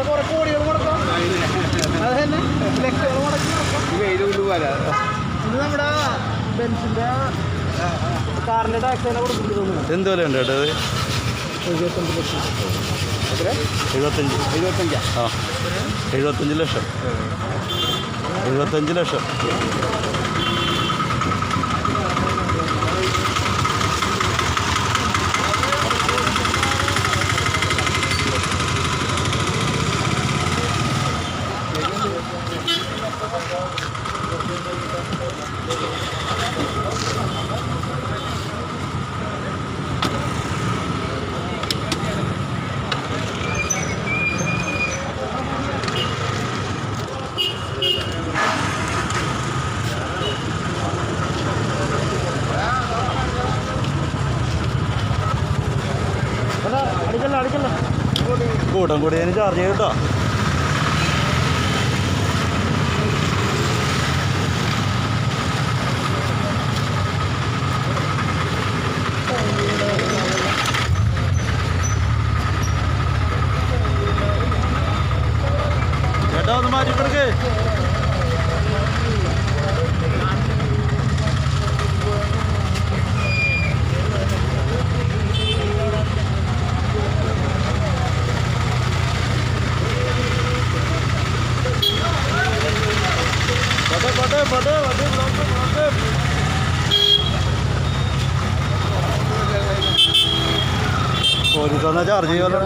കുറെ കോടികൾ മുടക്കാം. അത് തന്നെ ലക്ഷങ്ങൾ മുടക്കി ഇത് നമ്മുടെ ബെൻസിന്റെ കാറിന്റെ ടാക്സ് തന്നെ കൊടുക്കുന്നു. എന്ത് വില ഉണ്ട് കേട്ടോ? 75 ലക്ഷം. 75 ആ 75 ലക്ഷം. 75 ലക്ഷം. കൂട്ടം കൂടി അതിന് ചാർജ് ചെയ്യും കേട്ടോ. ചേട്ടാ ഒന്ന് മാറ്റിക്കിടക്കേ. പോലീസ് വന്നാൽ ചാർജ് ചെയ്യുമല്ലോ.